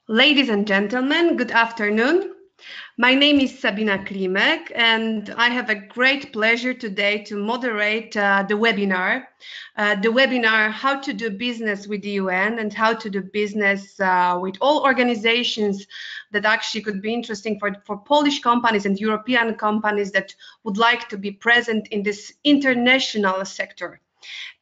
Ladies and gentlemen, good afternoon. My name is Sabina Klimek, and I have a great pleasure today to moderate the webinar. How to do business with the UN and how to do business with all organizations that actually could be interesting for Polish companies and European companies that would like to be present in this international sector.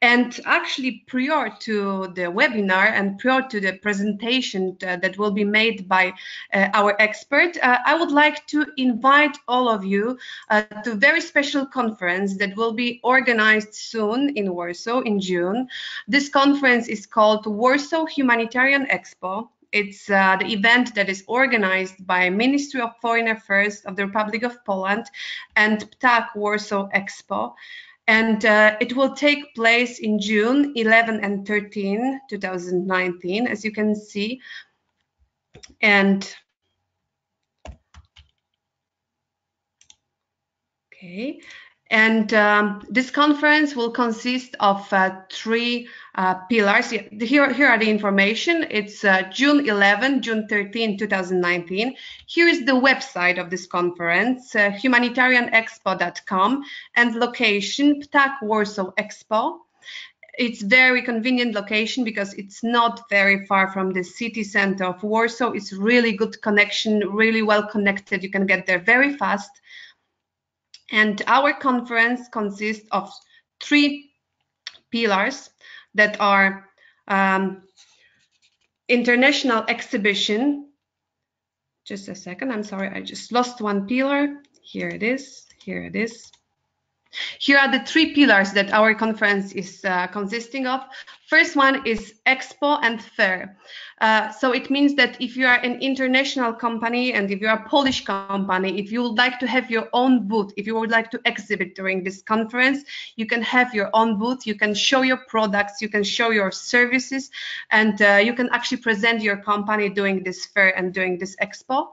And actually, prior to the webinar and prior to the presentation that will be made by our expert, I would like to invite all of you to a very special conference that will be organized soon in Warsaw in June. This conference is called Warsaw Humanitarian Expo. It's the event that is organized by Ministry of Foreign Affairs of the Republic of Poland and Ptak Warsaw Expo. And it will take place in June 11 and 13, 2019, as you can see. And okay. And this conference will consist of three pillars. Here are the information. It's June 11, June 13, 2019. Here is the website of this conference, humanitarianexpo.com, and location, Ptak Warsaw Expo. It's very convenient location because it's not very far from the city center of Warsaw. It's really good connection, really well connected. You can get there very fast. And our conference consists of three pillars that are international exhibition. Just a second, I'm sorry, I just lost one pillar. Here it is, here it is. Here are the three pillars that our conference is consisting of. First one is Expo and Fair. So it means that if you are an international company and if you are a Polish company, if you would like to have your own booth, if you would like to exhibit during this conference, you can have your own booth, you can show your products, you can show your services, and you can actually present your company during this fair and during this expo.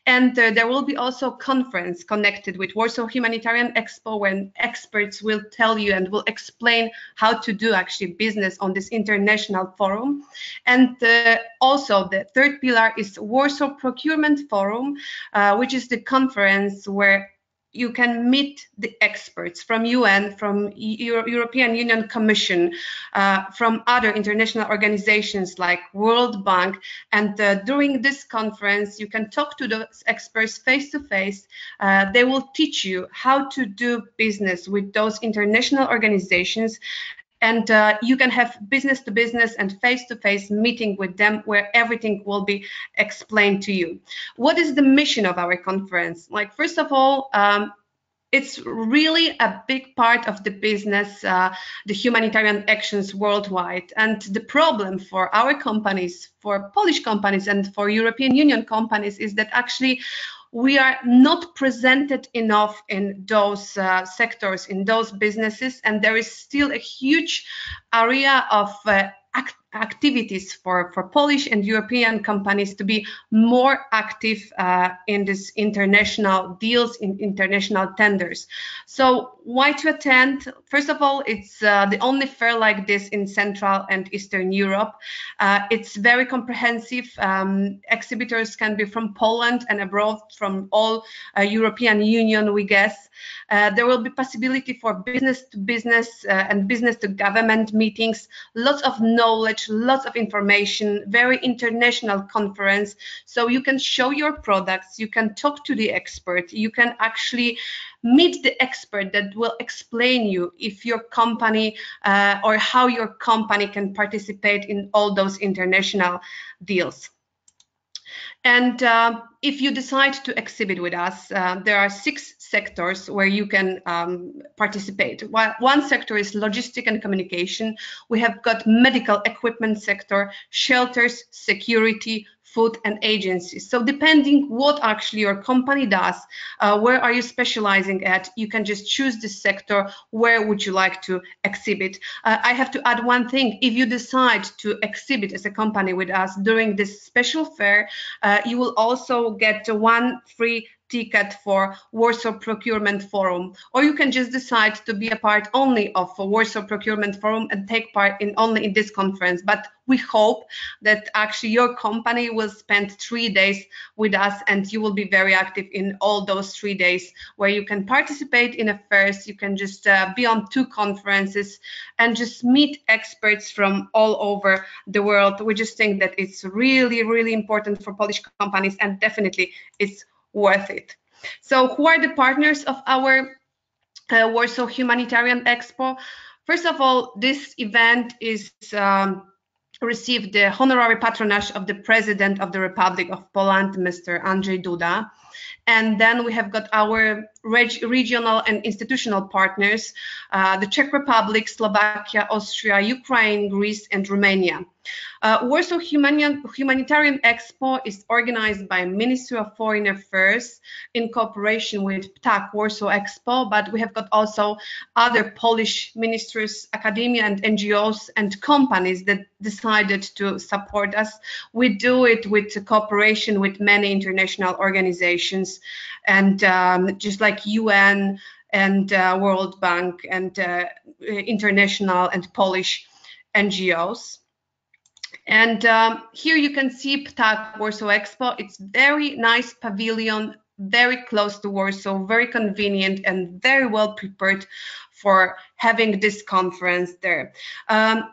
And there will be also a conference connected with Warsaw Humanitarian Expo when experts will tell you and will explain how to do actually business on this international forum. And also the third pillar is Warsaw Procurement Forum, which is the conference where you can meet the experts from UN, from European Union Commission, from other international organizations like World Bank. And during this conference, you can talk to those experts face to face. They will teach you how to do business with those international organizations. And you can have business to business and face to face meeting with them where everything will be explained to you. What is the mission of our conference? Like, first of all, it's really a big part of the business, the humanitarian actions worldwide. And the problem for our companies, for Polish companies and for European Union companies is that actually we are not presented enough in those sectors, in those businesses, and there is still a huge area of activities for Polish and European companies to be more active in this international deals, in international tenders. So why to attend? First of all, it's the only fair like this in Central and Eastern Europe. It's very comprehensive. Exhibitors can be from Poland and abroad, from all European Union, we guess. There will be possibility for business to business and business to government meetings, lots of knowledge, lots of information, very international conference. So you can show your products, you can talk to the expert, you can actually meet the expert that will explain you if your company or how your company can participate in all those international deals. And if you decide to exhibit with us, there are 6 sectors where you can participate. One sector is logistic and communication. We have got medical equipment sector, shelters, security, food and agencies. So depending what actually your company does, where are you specializing at, you can just choose this sector, where would you like to exhibit. I have to add one thing. If you decide to exhibit as a company with us during this special fair, you will also get 1 free ticket for Warsaw Procurement Forum, or you can just decide to be a part only of Warsaw Procurement Forum and take part only in this conference. But we hope that actually your company will spend 3 days with us, and you will be very active in all those 3 days, where you can participate in affairs, you can just be on 2 conferences and just meet experts from all over the world. We just think that it's really, really important for Polish companies, and definitely it's worth it. So who are the partners of our Warsaw Humanitarian Expo? First of all, this event is received the honorary patronage of the President of the Republic of Poland, Mr. Andrzej Duda. And then we have got our regional and institutional partners, the Czech Republic, Slovakia, Austria, Ukraine, Greece, and Romania. Warsaw Humanitarian Expo is organized by Ministry of Foreign Affairs in cooperation with Ptak Warsaw Expo, but we have got also other Polish ministries, academia, and NGOs and companies that decided to support us. We do it with cooperation with many international organizations, and just like UN and World Bank and international and Polish NGOs. And here you can see Ptak Warsaw Expo. It's very nice pavilion, very close to Warsaw, very convenient and very well prepared for having this conference there.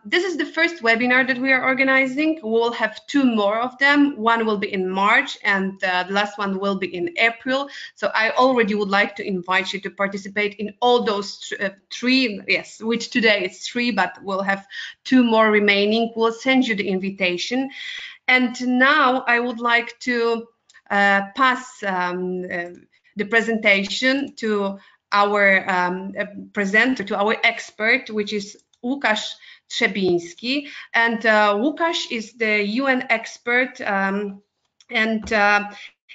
This is the first webinar that we are organizing. We'll have 2 more of them. One will be in March and the last one will be in April. So I already would like to invite you to participate in all those 3. Yes, which today it's 3, but we'll have 2 more remaining. We'll send you the invitation. And now I would like to pass the presentation to our presenter, to our expert, which is Mukesh Sowinski. And Mukesh is the UN expert, and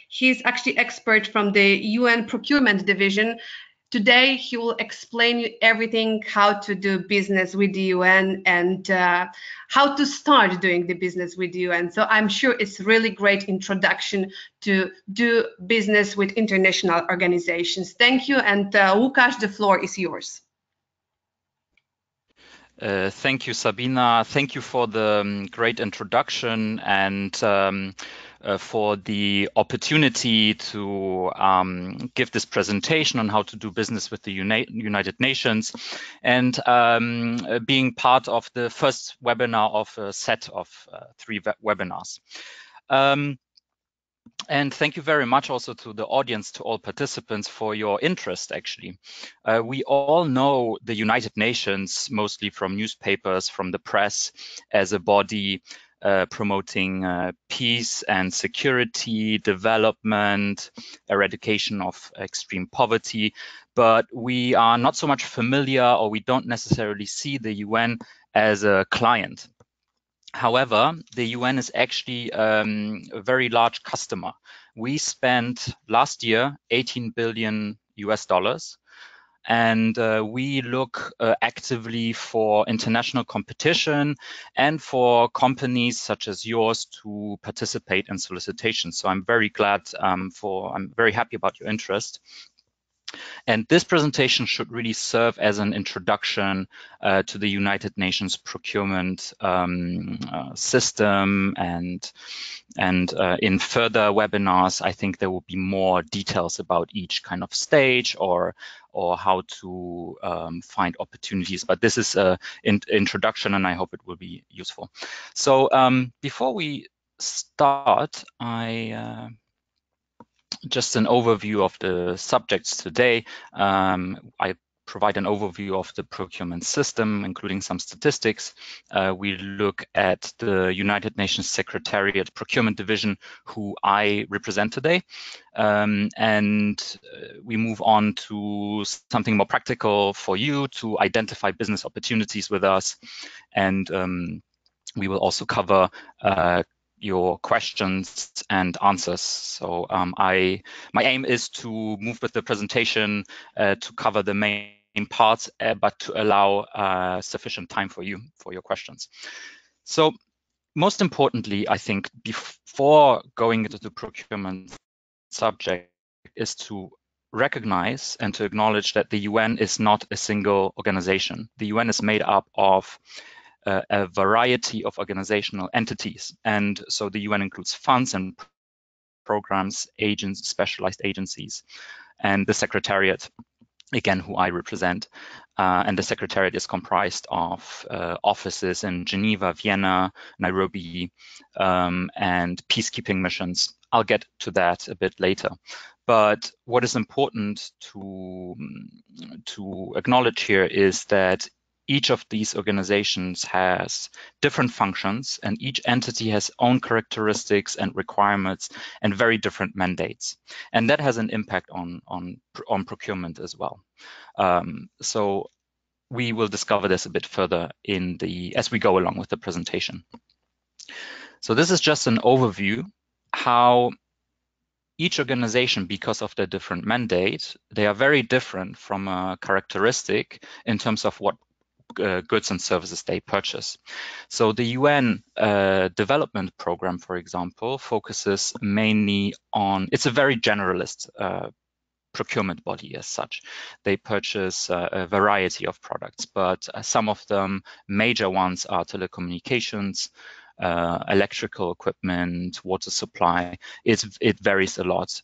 he's actually expert from the UN Procurement Division. Today, he will explain you everything, how to do business with the UN and how to start doing the business with the UN. So I'm sure it's really great introduction to do business with international organizations. Thank you. And Mukesh, the floor is yours. Thank you, Sabina. Thank you for the great introduction and for the opportunity to give this presentation on how to do business with the United Nations, and being part of the first webinar of a set of 3 webinars. And thank you very much also to the audience, to all participants, for your interest, actually. We all know the United Nations, mostly from newspapers, from the press, as a body promoting peace and security, development, eradication of extreme poverty. But we are not so much familiar, or we don't necessarily see the UN as a client. However, the UN is actually a very large customer. We spent last year $18 billion US, and we look actively for international competition and for companies such as yours to participate in solicitations. So I'm very glad I'm very happy about your interest. And this presentation should really serve as an introduction to the United Nations procurement system, and in further webinars, I think there will be more details about each kind of stage or how to find opportunities. But this is an introduction, and I hope it will be useful. So before we start, just an overview of the subjects today. I provide an overview of the procurement system, including some statistics. We look at the United Nations Secretariat Procurement Division, who I represent today. And we move on to something more practical for you to identify business opportunities with us. And we will also cover your questions and answers. So my aim is to move with the presentation to cover the main parts, but to allow sufficient time for your questions. So most importantly, I think before going into the procurement subject, is to recognize and to acknowledge that the UN is not a single organization. The UN is made up of a variety of organizational entities. And so the UN includes funds and programs, agents, specialized agencies, and the Secretariat, again, who I represent. And the Secretariat is comprised of offices in Geneva, Vienna, Nairobi, and peacekeeping missions. I'll get to that a bit later. But what is important to acknowledge here is that each of these organizations has different functions, and each entity has own characteristics and requirements and very different mandates. And that has an impact on procurement as well. So we will discover this a bit further as we go along with the presentation. So this is just an overview how each organization, because of their different mandate, they are very different from a characteristic in terms of what goods and services they purchase. So the UN development program, for example, focuses mainly on, it's a very generalist procurement body as such. They purchase a variety of products, but some of them, major ones, are telecommunications, electrical equipment, water supply. It varies a lot.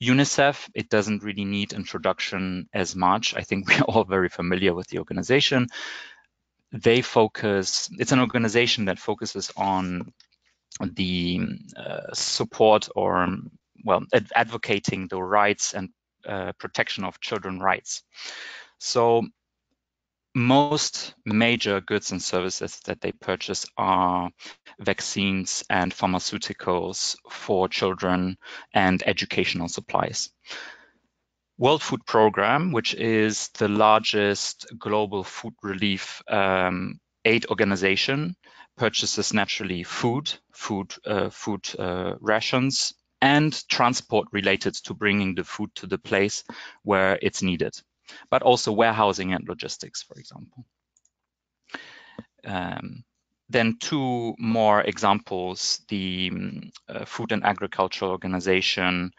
UNICEF, it doesn't really need introduction as much. I think we're all very familiar with the organization. It's an organization that focuses on the support or, well, advocating the rights and protection of children's rights. So most major goods and services that they purchase are vaccines and pharmaceuticals for children and educational supplies. World Food Programme, which is the largest global food relief aid organization, purchases naturally food rations, and transport related to bringing the food to the place where it's needed, but also warehousing and logistics, for example. Then two more examples, the Food and Agriculture Organization,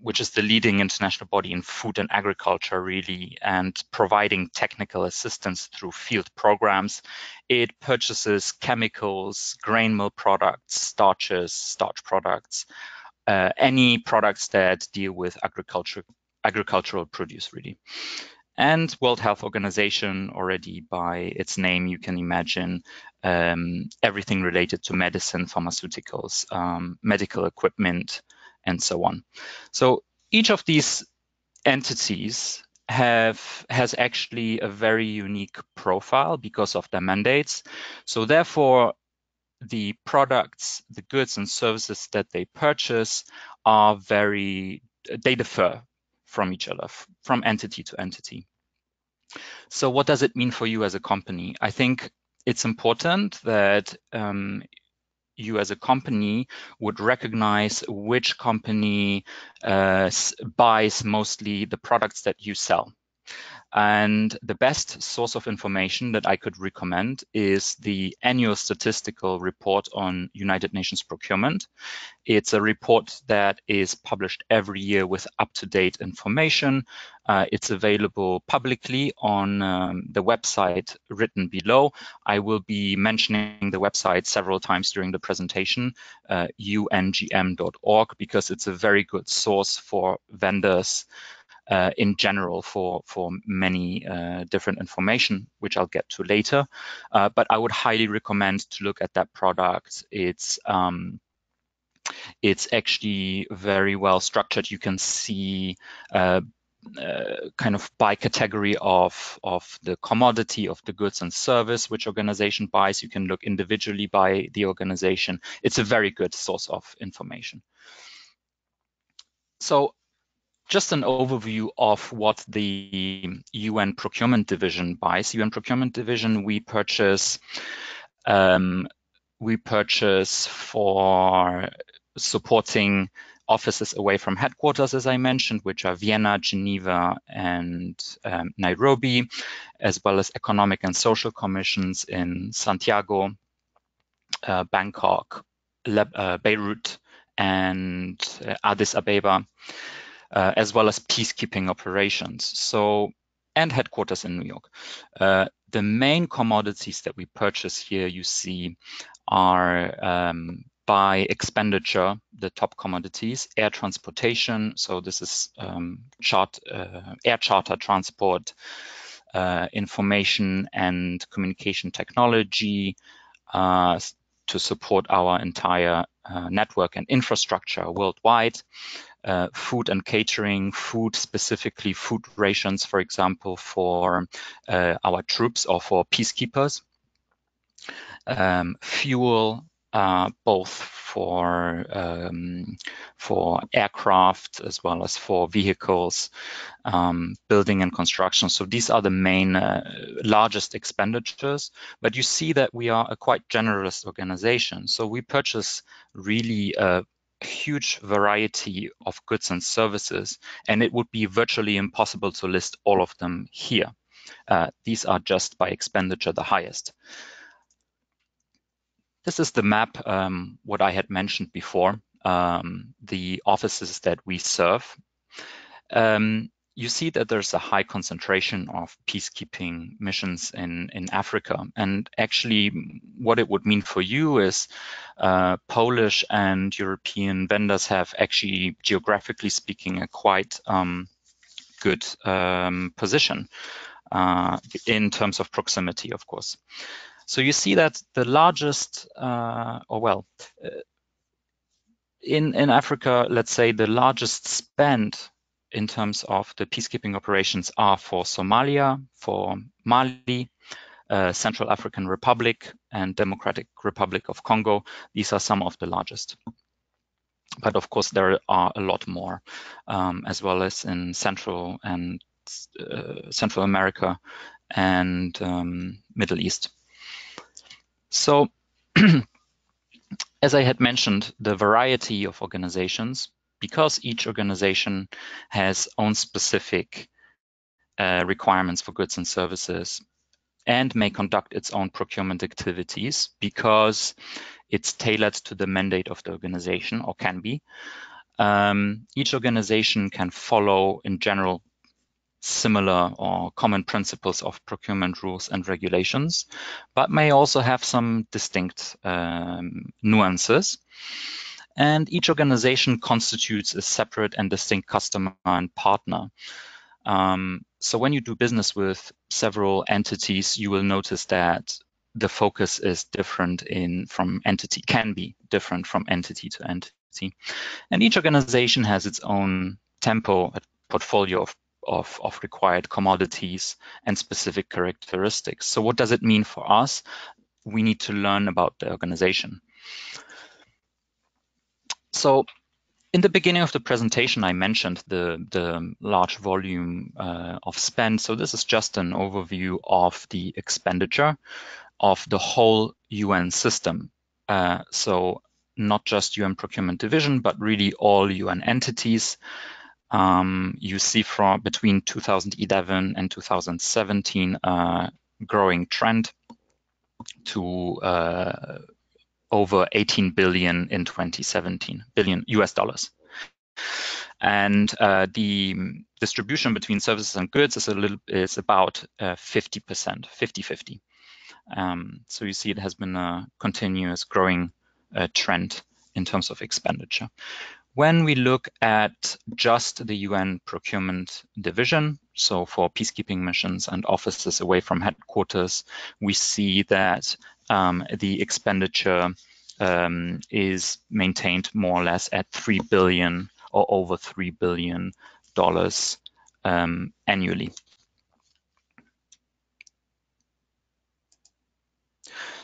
which is the leading international body in food and agriculture, really, and providing technical assistance through field programs. It purchases chemicals, grain mill products, starches, starch products, any products that deal with agricultural produce, really. And World Health Organization, already by its name, you can imagine everything related to medicine, pharmaceuticals, medical equipment, and so on. So each of these entities has actually a very unique profile because of their mandates. So therefore, the products, the goods and services that they purchase they differ from each other, from entity to entity. So what does it mean for you as a company? I think it's important that you as a company would recognize which company buys mostly the products that you sell. And the best source of information that I could recommend is the annual statistical report on United Nations procurement. It's a report that is published every year with up-to-date information. It's available publicly on the website written below. I will be mentioning the website several times during the presentation, ungm.org, because it's a very good source for vendors in general for many different information, which I'll get to later. But I would highly recommend to look at that product. It's actually very well structured. You can see kind of by category of the commodity, of the goods and service which organization buys. You can look individually by the organization. It's a very good source of information. So just an overview of what the UN Procurement Division buys. UN Procurement Division, we purchase for supporting offices away from headquarters, as I mentioned, which are Vienna, Geneva, and Nairobi, as well as economic and social commissions in Santiago, Bangkok, Beirut, and Addis Ababa, as well as peacekeeping operations. So, and headquarters in New York. The main commodities that we purchase here, you see, are by expenditure, the top commodities: air transportation. So this is air charter transport, information and communication technology, to support our entire network and infrastructure worldwide. Food and catering, food, specifically food rations, for example, for our troops or for peacekeepers. Fuel, both for aircraft as well as for vehicles, building and construction. So these are the main largest expenditures, but you see that we are a quite generous organization. So we purchase really a huge variety of goods and services, and it would be virtually impossible to list all of them here. These are just by expenditure the highest. This is the map, what I had mentioned before, the offices that we serve. You see that there's a high concentration of peacekeeping missions in Africa. And actually, what it would mean for you is Polish and European vendors have actually, geographically speaking, a quite good position in terms of proximity, of course. So you see that the largest, in Africa, let's say the largest spend in terms of the peacekeeping operations are for Somalia, for Mali, Central African Republic, and Democratic Republic of Congo. These are some of the largest. But of course, there are a lot more, as well as in Central America and Middle East. So, as I had mentioned, the variety of organizations, because each organization has own specific requirements for goods and services and may conduct its own procurement activities because it's tailored to the mandate of the organization, or can be. Each organization can follow, in general, similar or common principles of procurement rules and regulations, but may also have some distinct nuances. And each organization constitutes a separate and distinct customer and partner. So when you do business with several entities, you will notice that the focus is different can be different from entity to entity. And each organization has its own tempo, a portfolio of required commodities and specific characteristics. So what does it mean for us? We need to learn about the organization. So in the beginning of the presentation, I mentioned the large volume of spend. So this is just an overview of the expenditure of the whole UN system. So not just UN Procurement Division, but really all UN entities. You see from between 2011 and 2017 a growing trend to over 18 billion in 2017, billion US dollars. And the distribution between services and goods is about 50%, 50-50. So you see it has been a continuous growing trend in terms of expenditure. When we look at just the UN Procurement Division, so for peacekeeping missions and offices away from headquarters, we see that the expenditure is maintained more or less at 3 billion or over $3 billion annually.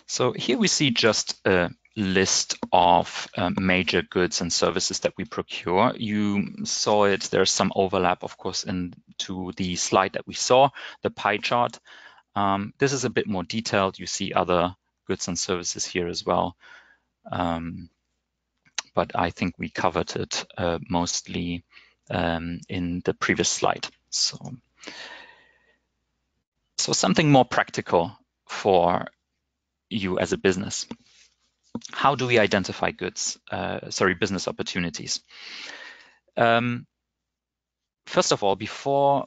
So here we see just a list of major goods and services that we procure. You saw it, there's some overlap, of course, into the slide that we saw, the pie chart. This is a bit more detailed. You see other goods and services here as well. But I think we covered it mostly in the previous slide. So something more practical for you as a business. How do we identify business opportunities? First of all, before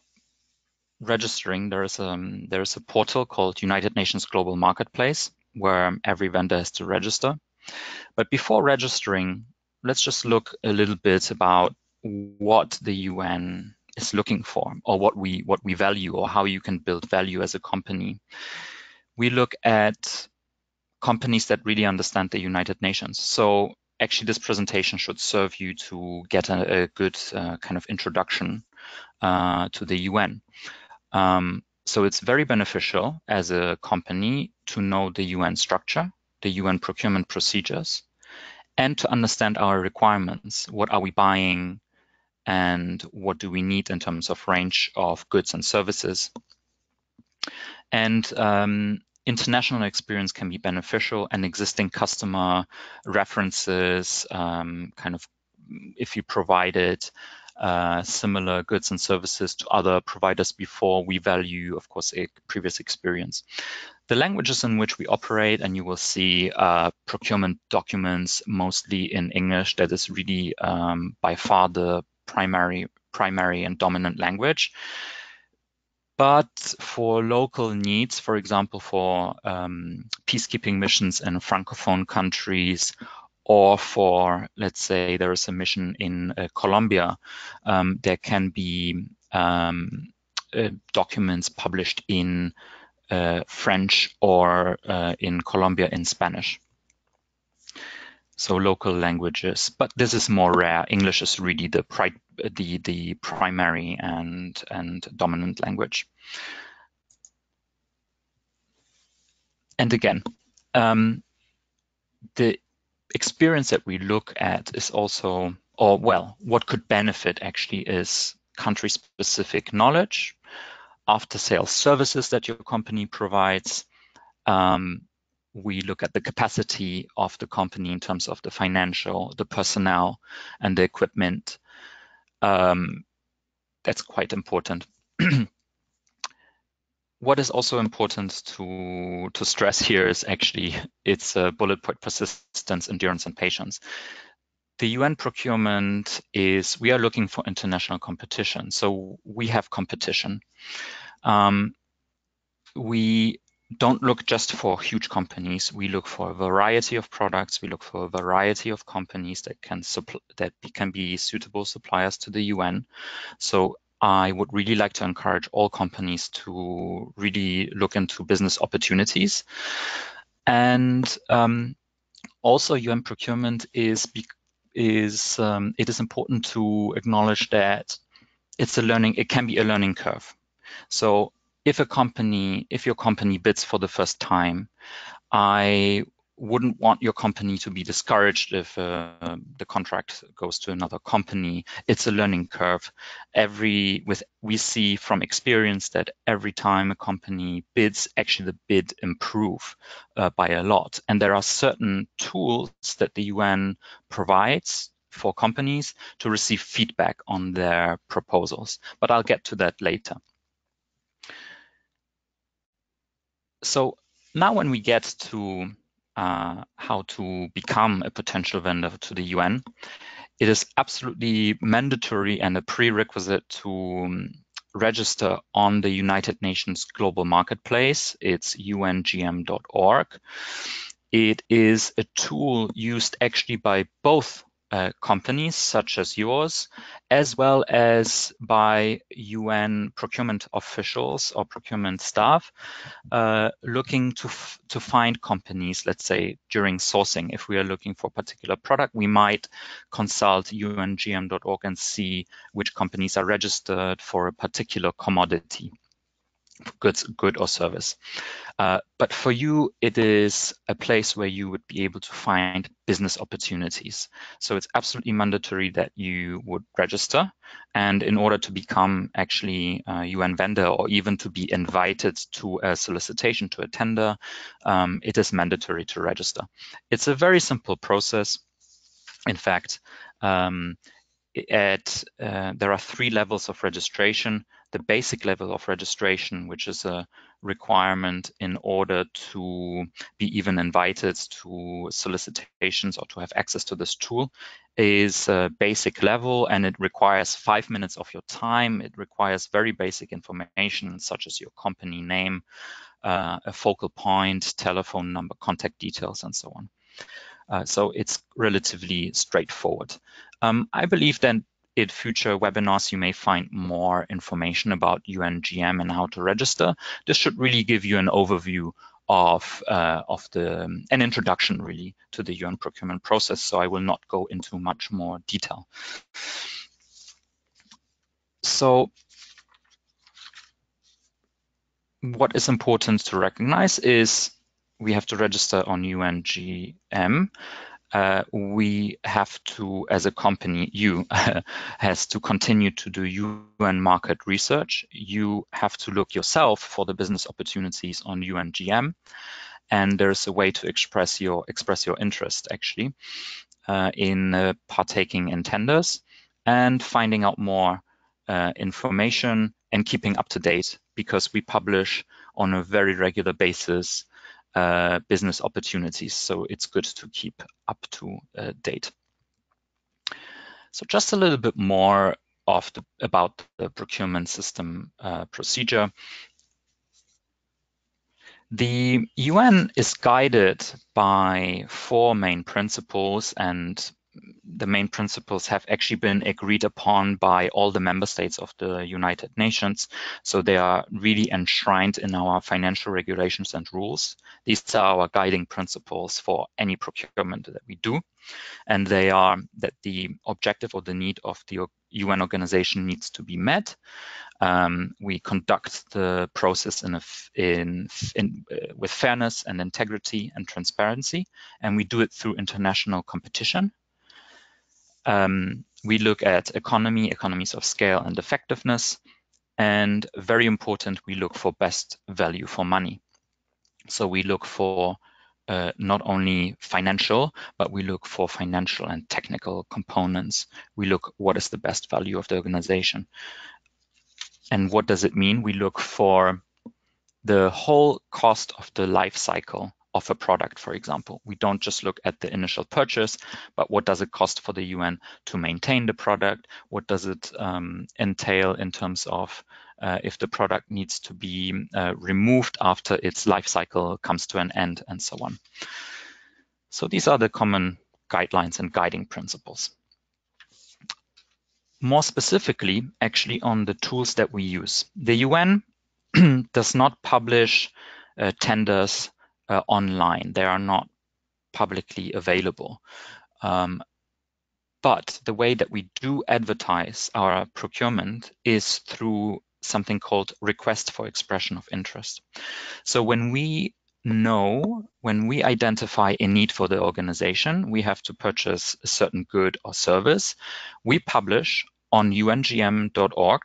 registering, there is a portal called United Nations Global Marketplace where every vendor has to register. But before registering, let's just look a little bit about what the UN is looking for, or what we value, or how you can build value as a company. We look at companies that really understand the United Nations. So actually, this presentation should serve you to get a good kind of introduction to the UN. So it's very beneficial as a company to know the UN structure, the UN procurement procedures, and to understand our requirements. What are we buying, and what do we need in terms of range of goods and services? And international experience can be beneficial, and existing customer references, kind of if you provided similar goods and services to other providers before, we value, of course, a previous experience. The languages in which we operate, and you will see procurement documents mostly in English. That is really by far the primary and dominant language. But for local needs, for example, for peacekeeping missions in Francophone countries, or for, let's say, there is a mission in Colombia, there can be documents published in French or in Colombia in Spanish. So local languages, but this is more rare. English is really the primary and dominant language. And again, the experience that we look at is also, or well, what could benefit actually is country-specific knowledge, after-sales services that your company provides. We look at the capacity of the company in terms of the financial, the personnel, and the equipment. That's quite important. What is also important to stress here is actually it's bullet point persistence, endurance, and patience. The UN procurement is, we are looking for international competition. So we have competition. We don't look just for huge companies. We look for a variety of products. We look for a variety of companies that can be suitable suppliers to the UN. So I would really like to encourage all companies to really look into business opportunities. And also, UN procurement it is important to acknowledge that it can be a learning curve. So if your company bids for the first time, I wouldn't want your company to be discouraged if the contract goes to another company. It's a learning curve. We see from experience that every time a company bids, actually the bid improve by a lot. And there are certain tools that the UN provides for companies to receive feedback on their proposals. But I'll get to that later. So now when we get to how to become a potential vendor to the UN, it is absolutely mandatory and a prerequisite to register on the United Nations Global Marketplace. It's ungm.org. It is a tool used actually by both companies such as yours, as well as by UN procurement officials or procurement staff looking to find companies, let's say during sourcing. If we are looking for a particular product, we might consult ungm.org and see which companies are registered for a particular commodity, good or service. But for you, it is a place where you would be able to find business opportunities. So it's absolutely mandatory that you would register. And in order to become actually a UN vendor, or even to be invited to a solicitation, to a tender, it is mandatory to register. It's a very simple process. In fact, there are 3 levels of registration. The basic level of registration, which is a requirement in order to be even invited to solicitations or to have access to this tool, is a basic level, and it requires 5 minutes of your time. It requires very basic information such as your company name, a focal point, telephone number, contact details, and so on. So it's relatively straightforward. I believe that in future webinars, you may find more information about UNGM and how to register. This should really give you an overview of an introduction really to the UN procurement process. So I will not go into much more detail. So what is important to recognize is we have to register on UNGM. We have to, as a company, you has to continue to do UN market research. You have to look yourself for the business opportunities on UNGM, and there's a way to express your interest actually in partaking in tenders and finding out more information and keeping up to date, because we publish on a very regular basis business opportunities. So it's good to keep up to date. So just a little bit more about the procurement system procedure. The UN is guided by 4 main principles, and the main principles have actually been agreed upon by all the member states of the United Nations. So they are really enshrined in our financial regulations and rules. These are our guiding principles for any procurement that we do. And they are that the objective or the need of the UN organization needs to be met. We conduct the process with fairness and integrity and transparency, and we do it through international competition. We look at economies of scale and effectiveness, and very important, we look for best value for money. So we look for not only financial, but we look for financial and technical components. We look what is the best value of the organization. And what does it mean? We look for the whole cost of the life cycle of a product, for example. We don't just look at the initial purchase, but what does it cost for the UN to maintain the product? What does it entail in terms of if the product needs to be removed after its life cycle comes to an end, and so on. So these are the common guidelines and guiding principles. More specifically, actually, on the tools that we use. The UN does not publish tenders online. They are not publicly available. But the way that we do advertise our procurement is through something called request for expression of interest. So when we identify a need for the organization, we have to purchase a certain good or service. We publish on ungm.org,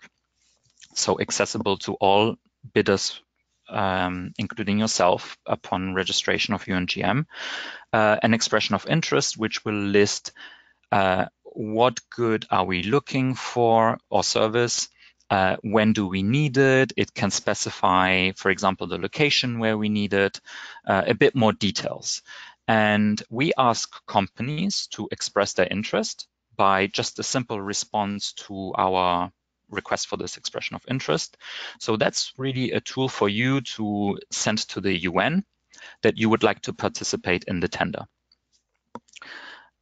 so accessible to all bidders, including yourself, upon registration of UNGM, an expression of interest, which will list what good are we looking for or service, when do we need it. It can specify, for example, the location where we need it, a bit more details. And we ask companies to express their interest by just a simple response to our request for this expression of interest. So that's really a tool for you to send to the UN that you would like to participate in the tender.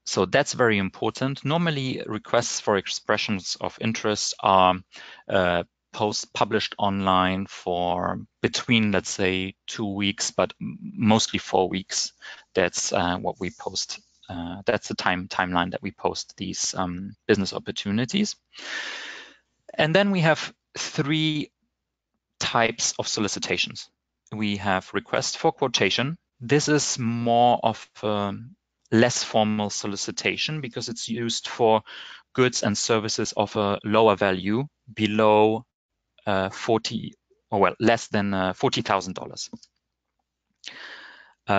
So that's very important. Normally, requests for expressions of interest are published online for between, let's say, 2 weeks, but mostly 4 weeks. That's what we post. That's the timeline that we post these business opportunities. And then we have 3 types of solicitations. We have request for quotation. This is more of less formal solicitation because it's used for goods and services of a lower value, below less than $40,000.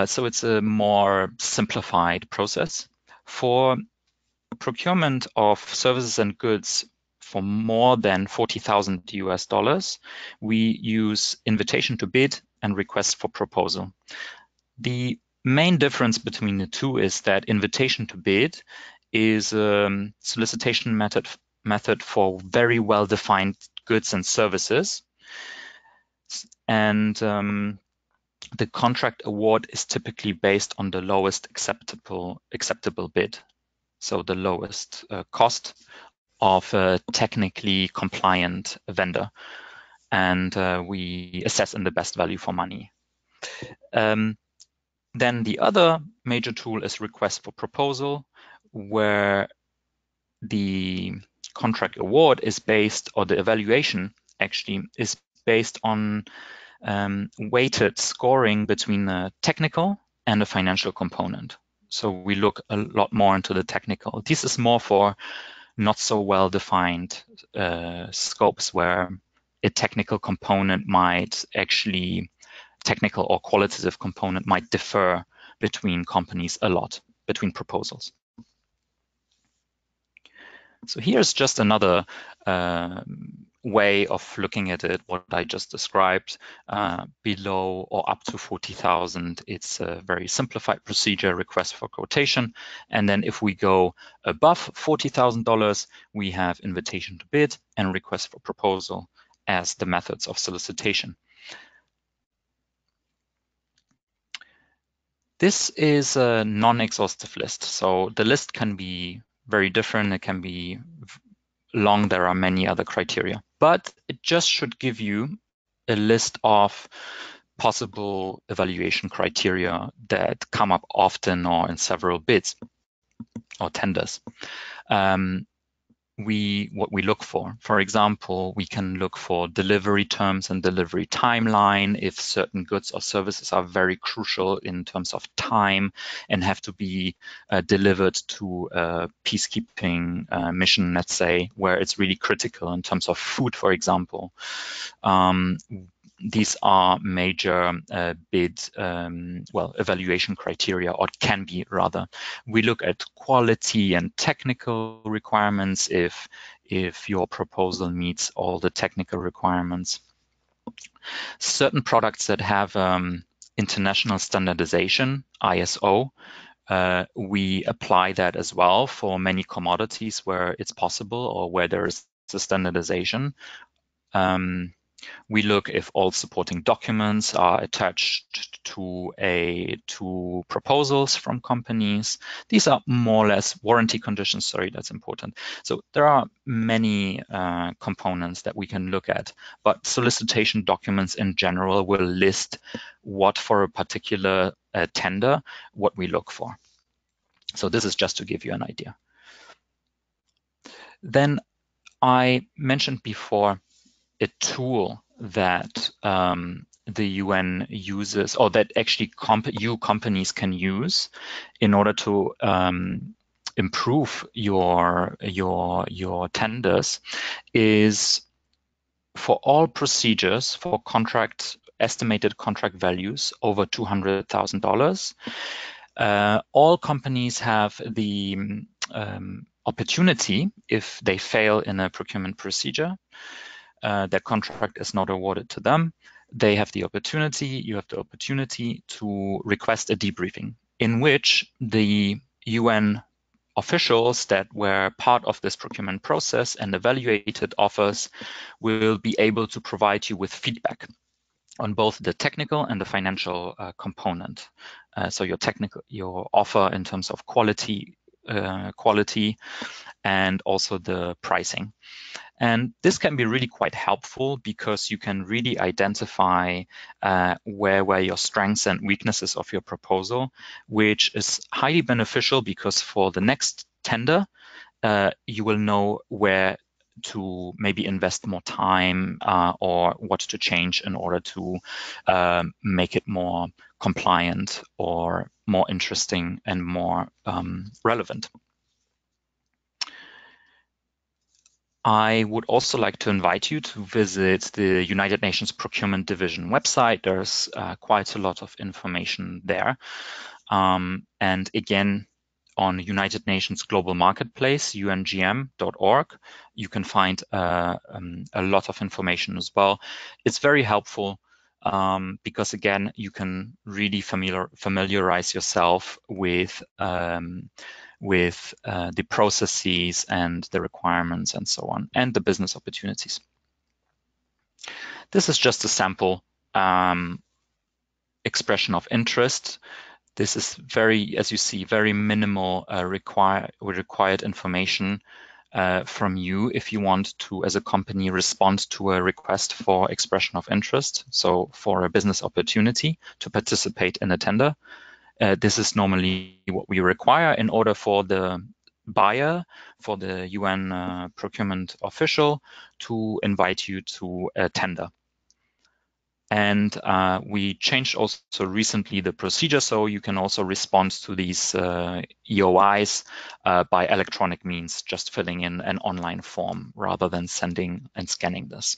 So it's a more simplified process. For procurement of services and goods for more than $40,000, we use invitation to bid and request for proposal. The main difference between the two is that invitation to bid is a solicitation method for very well-defined goods and services. And the contract award is typically based on the lowest acceptable bid. So the lowest cost of a technically compliant vendor. And we assess in the best value for money. Then the other major tool is request for proposal, where the contract award is based, or the evaluation actually is based on weighted scoring between the technical and the financial component. So we look a lot more into the technical. This is more for not so well-defined scopes where a technical component might actually, technical or qualitative component might differ between companies a lot, between proposals. So here's just another way of looking at it, what I just described. Below or up to 40,000, it's a very simplified procedure, request for quotation. And then if we go above $40,000, we have invitation to bid and request for proposal as the methods of solicitation. This is a non-exhaustive list. So the list can be very different. It can be long. There are many other criteria, but it just should give you a list of possible evaluation criteria that come up often or in several bids or tenders. What we look for example, we can look for delivery terms and delivery timeline if certain goods or services are very crucial in terms of time and have to be delivered to a peacekeeping mission, let's say, where it's really critical in terms of food, for example. These are major bid, evaluation criteria, or can be rather. We look at quality and technical requirements if your proposal meets all the technical requirements. Certain products that have international standardization, ISO, we apply that as well for many commodities where it's possible or where there is a standardization. We look if all supporting documents are attached to proposals from companies. These are more or less warranty conditions. Sorry, that's important. So there are many components that we can look at, but solicitation documents in general will list what for a particular tender, what we look for. So this is just to give you an idea. Then I mentioned before a tool that the UN uses, or that actually EU companies can use in order to improve your tenders, is for all procedures for estimated contract values over $200,000. All companies have the opportunity, if they fail in a procurement procedure, their contract is not awarded to them, you have the opportunity to request a debriefing in which the UN officials that were part of this procurement process and evaluated offers will be able to provide you with feedback on both the technical and the financial component. So your offer in terms of quality and also the pricing. And this can be really quite helpful because you can really identify where were your strengths and weaknesses of your proposal, which is highly beneficial because for the next tender, you will know where to maybe invest more time or what to change in order to make it more compliant or more interesting and more relevant. I would also like to invite you to visit the United Nations Procurement Division website. There's quite a lot of information there. And again, on United Nations Global Marketplace, ungm.org. You can find a lot of information as well. It's very helpful because, again, you can really familiarize yourself with the processes and the requirements and so on, and the business opportunities. This is just a sample expression of interest. This is very, as you see, very minimal required information from you if you want to, as a company, respond to a request for expression of interest. So for a business opportunity to participate in a tender, this is normally what we require in order for the buyer, for the UN procurement official, to invite you to a tender. And we changed also recently the procedure, so you can also respond to these EOIs by electronic means, just filling in an online form rather than sending and scanning this.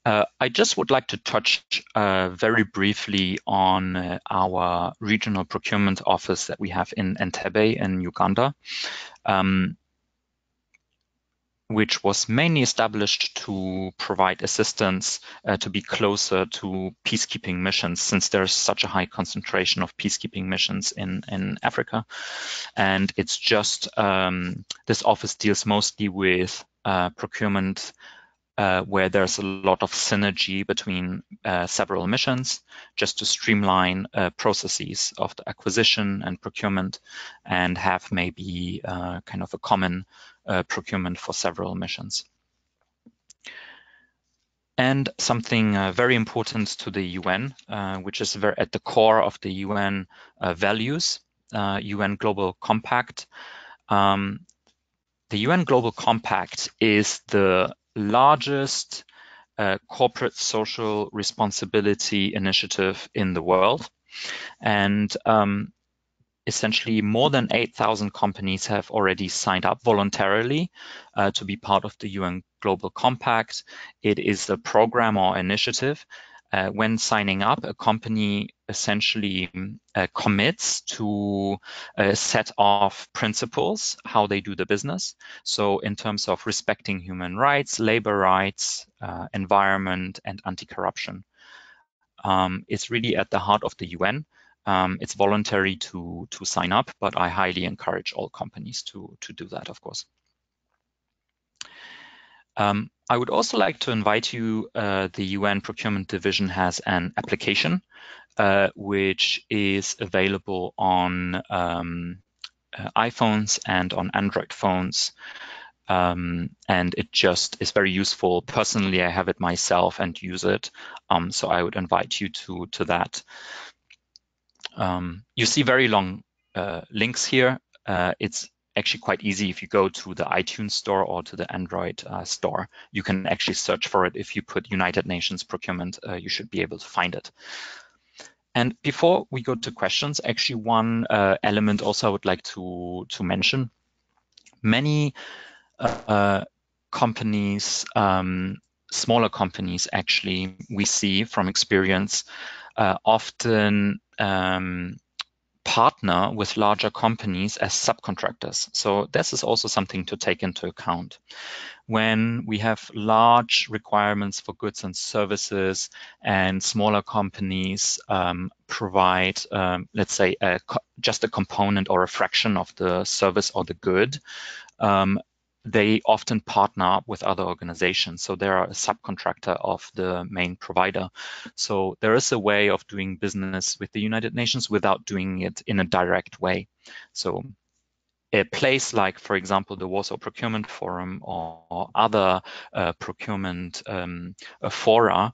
I just would like to touch very briefly on our regional procurement office that we have in Entebbe in Uganda, which was mainly established to provide assistance to be closer to peacekeeping missions, since there's such a high concentration of peacekeeping missions in Africa. And it's just, this office deals mostly with procurement where there's a lot of synergy between several missions, just to streamline processes of the acquisition and procurement and have maybe kind of a common procurement for several missions. And something very important to the UN, which is very at the core of the UN values, UN Global Compact. The UN Global Compact is the largest corporate social responsibility initiative in the world. And essentially more than 8,000 companies have already signed up voluntarily to be part of the UN Global Compact. It is a program or initiative. When signing up, a company essentially commits to a set of principles, how they do the business. So in terms of respecting human rights, labor rights, environment, and anti-corruption. It's really at the heart of the UN. It's voluntary to sign up, but I highly encourage all companies to do that, of course. I would also like to invite you, the UN Procurement Division has an application which is available on iPhones and on Android phones. And it just is very useful. Personally, I have it myself and use it. So I would invite you to that. You see very long links here. It's actually quite easy if you go to the iTunes store or to the Android store. You can actually search for it. If you put United Nations Procurement, you should be able to find it. And before we go to questions, actually one element also I would like to mention. Many companies, smaller companies actually, we see from experience, often partner with larger companies as subcontractors. So this is also something to take into account. When we have large requirements for goods and services and smaller companies provide, let's say, just a component or a fraction of the service or the good, they often partner up with other organizations. So they are a subcontractor of the main provider. So there is a way of doing business with the United Nations without doing it in a direct way. So a place like, for example, the Warsaw Procurement Forum or other procurement fora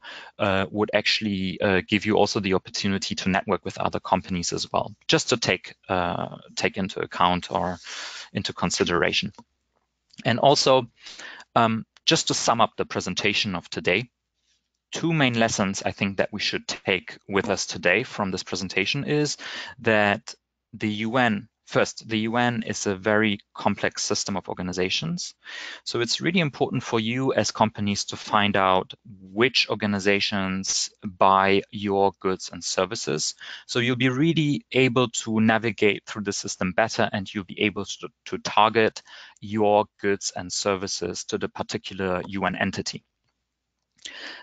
would actually give you also the opportunity to network with other companies as well, just to take into account or into consideration. And also, just to sum up the presentation of today, two main lessons I think that we should take with us today from this presentation is that the UN, first, the UN is a very complex system of organizations. So it's really important for you as companies to find out which organizations buy your goods and services. So you'll be really able to navigate through the system better, and you'll be able to target your goods and services to the particular UN entity.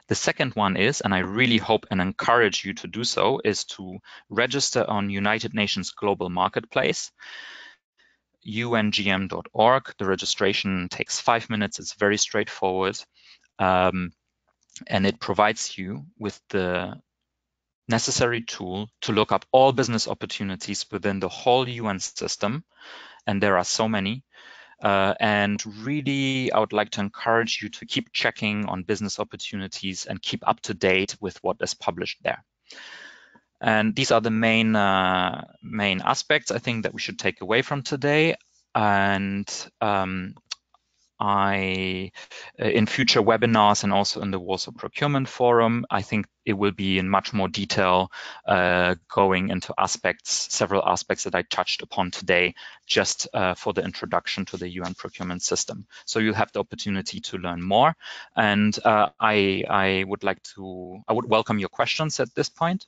The second one is, and I really hope and encourage you to do so, is to register on United Nations Global Marketplace, ungm.org. The registration takes 5 minutes. It's very straightforward. And it provides you with the necessary tool to look up all business opportunities within the whole UN system. And there are so many. And really, I would like to encourage you to keep checking on business opportunities and keep up to date with what is published there. And these are the main aspects I think that we should take away from today. And in future webinars and also in the Warsaw Procurement Forum, I think it will be in much more detail going into several aspects that I touched upon today, just for the introduction to the UN procurement system. So you'll have the opportunity to learn more. And I would welcome your questions at this point.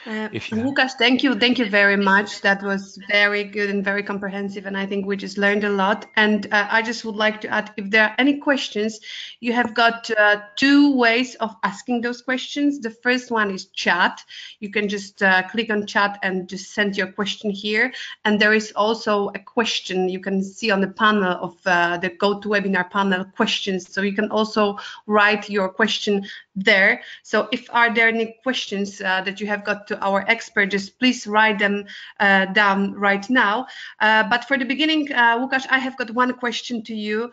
Mukesh, thank you very much. That was very good and very comprehensive, and I think we just learned a lot. And I just would like to add, if there are any questions, you have got 2 ways of asking those questions. The first one is chat. You can just click on chat and just send your question here. And there is also a question you can see on the panel of the GoToWebinar panel questions. So you can also write your question there. So if there any questions that you have got to our expert, just please write them down right now. But for the beginning, Łukasz, I have got one question to you.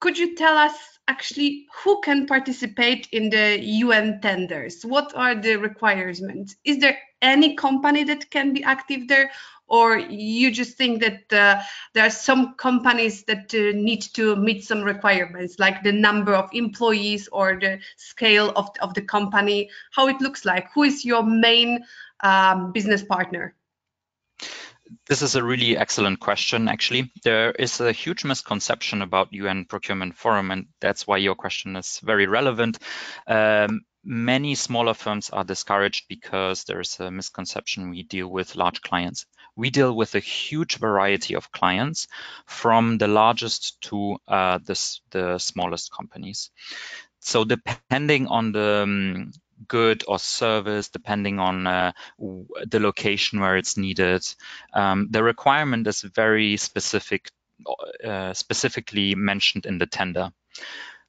Could you tell us actually who can participate in the UN tenders? What are the requirements? Is there any company that can be active there? Or you just think that there are some companies that need to meet some requirements, like the number of employees or the scale of the company, how it looks like? Who is your main business partner? This is a really excellent question, actually. There is a huge misconception about UN Procurement Forum, and that's why your question is very relevant. Many smaller firms are discouraged because there's a misconception we deal with large clients. We deal with a huge variety of clients, from the largest to the smallest companies. So depending on the good or service, depending on the location where it's needed, the requirement is very specifically mentioned in the tender.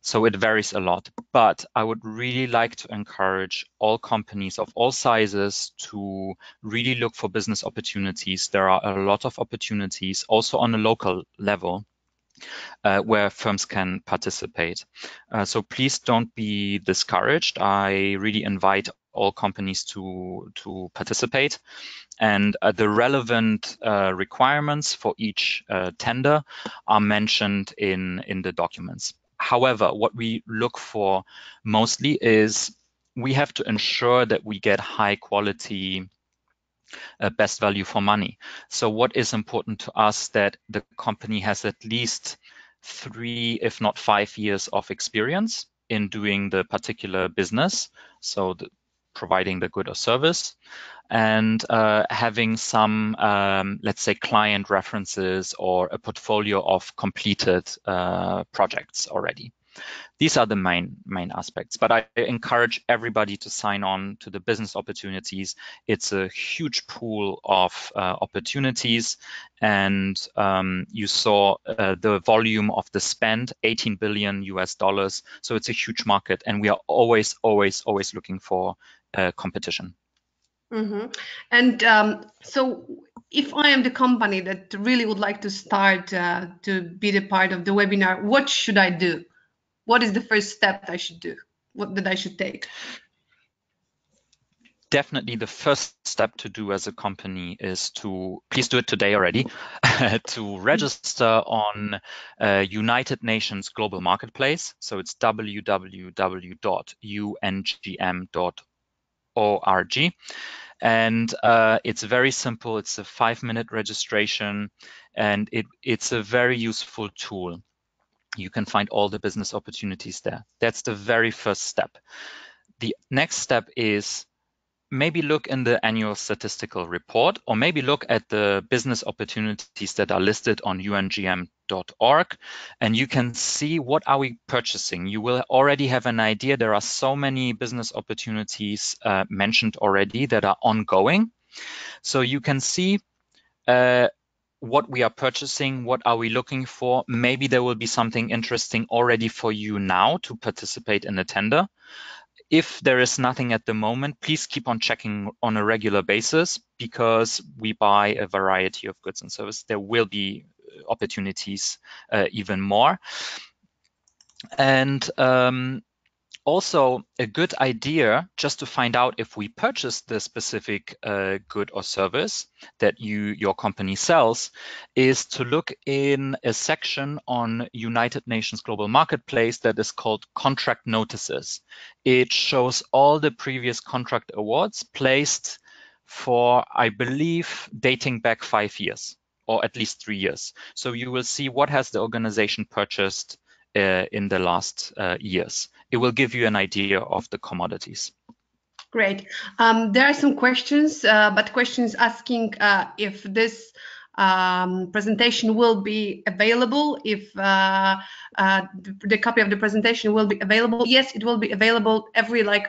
So it varies a lot, but I would really like to encourage all companies of all sizes to really look for business opportunities. There are a lot of opportunities also on a local level where firms can participate. So please don't be discouraged. I really invite all companies to participate, and the relevant requirements for each tender are mentioned in the documents. However, what we look for mostly is we have to ensure that we get high quality, best value for money. So what is important to us, that the company has at least 3, if not 5 years of experience in doing the particular business, so providing the good or service, and having some, let's say, client references or a portfolio of completed projects already. These are the main aspects, but I encourage everybody to sign on to the business opportunities. It's a huge pool of opportunities, and you saw the volume of the spend, $18 billion US. So it's a huge market, and we are always looking for competition. Mm-hmm. And so if I am the company that really would like to start to be the part of the webinar, what should I do? What is the first step I should do? What that I should take? Definitely the first step to do as a company is to, please do it today already, to register on United Nations Global Marketplace. So it's www.ungm.org. And it's very simple. It's a 5-minute registration, and it's a very useful tool. You can find all the business opportunities there. That's the very first step. The next step is maybe look in the annual statistical report, or maybe look at the business opportunities that are listed on ungm.org, and you can see what are we purchasing. You will already have an idea. There are so many business opportunities mentioned already that are ongoing. So you can see what we are purchasing, what are we looking for. Maybe there will be something interesting already for you now to participate in a tender. If there is nothing at the moment, please keep on checking on a regular basis, because we buy a variety of goods and services. There will be opportunities even more. And also a good idea, just to find out if we purchase the specific good or service that your company sells, is to look in a section on United Nations Global Marketplace that is called Contract Notices. It shows all the previous contract awards placed for, I believe, dating back 5 years, or at least 3 years. So you will see what has the organization purchased in the last years. It will give you an idea of the commodities. Great. There are some questions, but questions asking if this presentation will be available, if the copy of the presentation will be available. Yes, it will be available.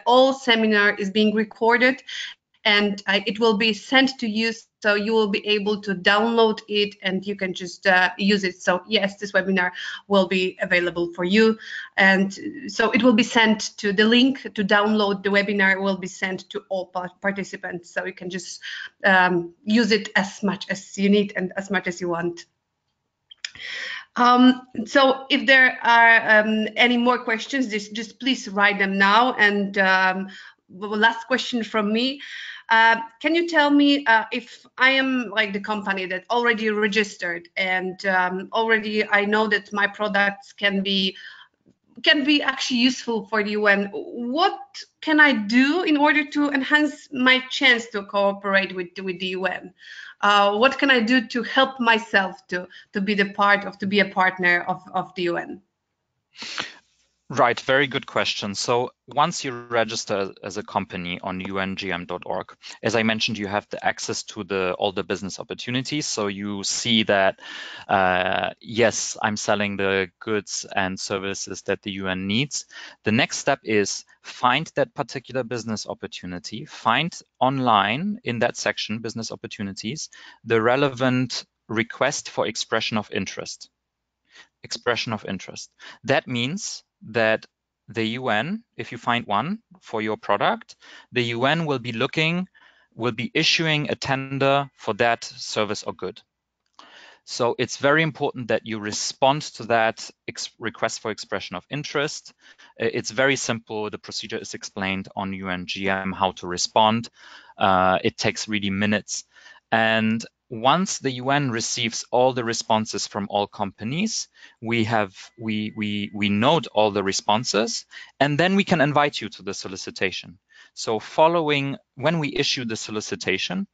All seminar is being recorded, and it will be sent to you, so you will be able to download it and you can just use it. So yes, this webinar will be available for you, and so it will be sent to the link to download the webinar will be sent to all participants, so you can just use it as much as you need and as much as you want. So if there are any more questions, just please write them now. And last question from me. Can you tell me if I am like the company that already registered and already I know that my products can be actually useful for the UN, what can I do in order to enhance my chance to cooperate with the UN? What can I do to help myself to be a partner of the UN? Right, very good question. So once you register as a company on ungm.org, as I mentioned, you have the access to all the business opportunities. So you see that, yes, I'm selling the goods and services that the UN needs. The next step is find that particular business opportunity, find online in that section, business opportunities, the relevant request for expression of interest. Expression of interest. That means that the UN, if you find one for your product, the UN will be issuing a tender for that service or good. So it's very important that you respond to that request for expression of interest. It's very simple. The procedure is explained on UNGM how to respond. It takes really minutes. And once the UN receives all the responses from all companies, we note all the responses, and then we can invite you to the solicitation. So when we issue the solicitation,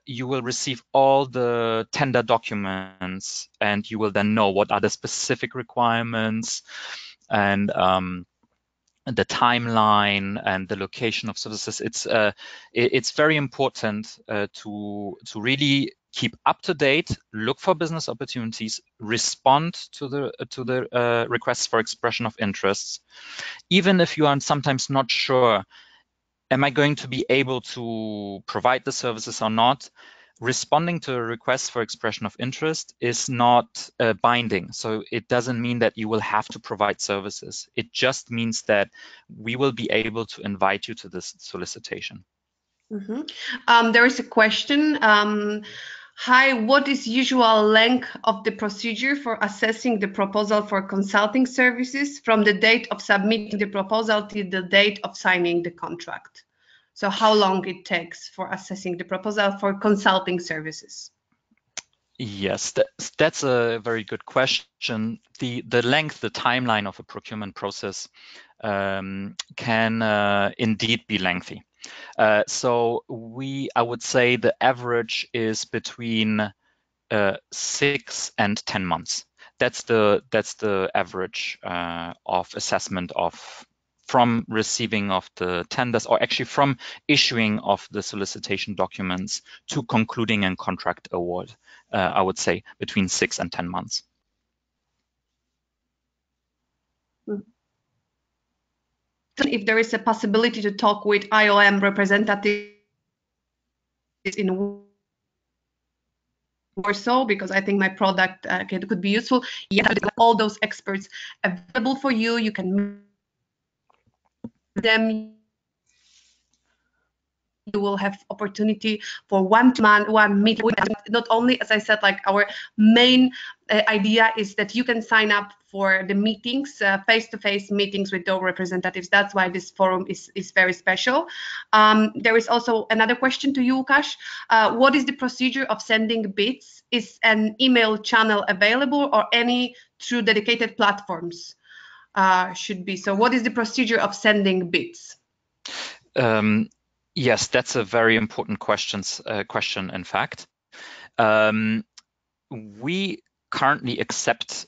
you will receive all the tender documents, and you will then know what are the specific requirements and the timeline and the location of services. It's very important to really keep up to date, look for business opportunities, respond to the requests for expression of interests, even if you are sometimes not sure, am I going to be able to provide the services or not? Responding to a request for expression of interest is not binding. So it doesn't mean that you will have to provide services. It just means that we will be able to invite you to this solicitation. Mm-hmm. There is a question. Hi, what is usual length of the procedure for assessing the proposal for consulting services from the date of submitting the proposal to the date of signing the contract? So how long it takes for assessing the proposal for consulting services? Yes, that's a very good question. The length, the timeline of a procurement process can indeed be lengthy. So I would say the average is between 6 and 10 months. That's the average of assessment from receiving of the tenders, or actually from issuing of the solicitation documents to concluding and contract award. I would say between 6 and 10 months. If there is a possibility to talk with IOM representatives in Warsaw, because I think my product could be useful. Yeah, all those experts available for you. You can meet them. You will have opportunity for one meeting. Not only, as I said, like our main idea is that you can sign up for the meetings, face-to-face meetings with those representatives. That's why this forum is very special. There is also another question to you, Łukasz. What is the procedure of sending bids? Is an email channel available, or any through dedicated platforms should be? So what is the procedure of sending bids? Yes, that's a very important question, in fact. We currently accept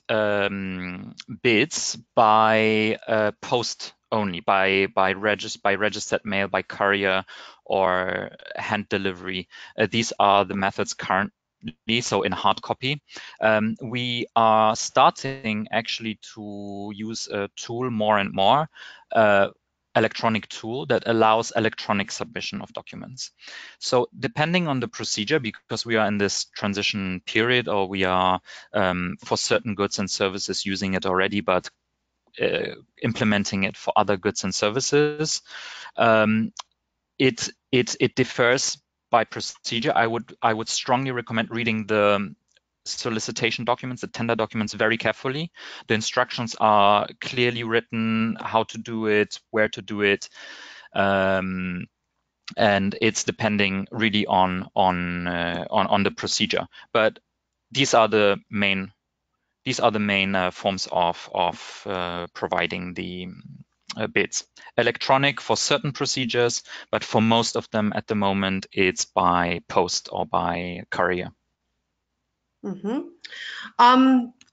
bids by post only, by registered mail, by courier, or hand delivery. These are the methods currently, so in hard copy. We are starting actually to use a tool more and more, electronic tool that allows electronic submission of documents. So depending on the procedure, because we are in this transition period, or we are for certain goods and services using it already, but implementing it for other goods and services, it differs by procedure. I would strongly recommend reading the solicitation documents, the tender documents, very carefully. The instructions are clearly written, how to do it, where to do it, and it's depending really on the procedure. But these are the main forms of providing the bids. Electronic for certain procedures, but for most of them at the moment, it's by post or by courier.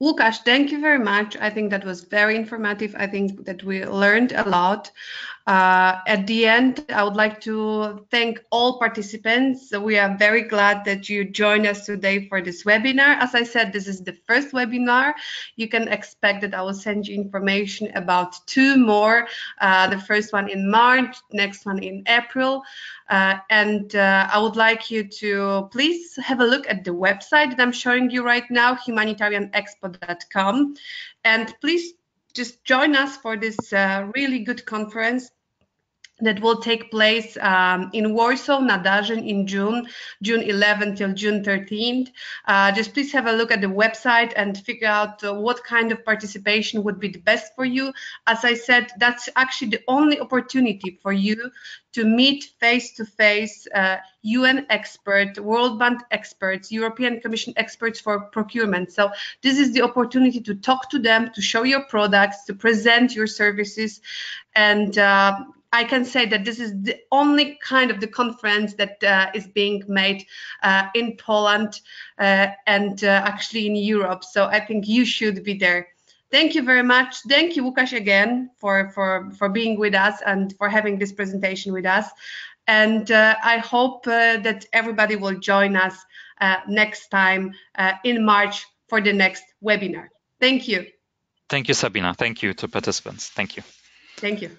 Łukasz, thank you very much. I think that was very informative. I think that we learned a lot. At the end, I would like to thank all participants. We are very glad that you joined us today for this webinar. As I said, this is the first webinar. You can expect that I will send you information about 2 more. The first one in March, next one in April. And I would like you to please have a look at the website that I'm showing you right now, humanitarianexpo.com. And please just join us for this really good conference that will take place in Warsaw, Nadarzyn, in June 11th till June 13th. Just please have a look at the website and figure out what kind of participation would be the best for you. As I said, that's actually the only opportunity for you to meet face-to-face UN expert, World Bank experts, European Commission experts for procurement. So this is the opportunity to talk to them, to show your products, to present your services. And I can say that this is the only kind of the conference that is being made in Poland and actually in Europe. So I think you should be there. Thank you very much. Thank you, Łukasz, again for being with us and for having this presentation with us. And I hope that everybody will join us next time in March for the next webinar. Thank you. Thank you, Sabina. Thank you to participants. Thank you. Thank you.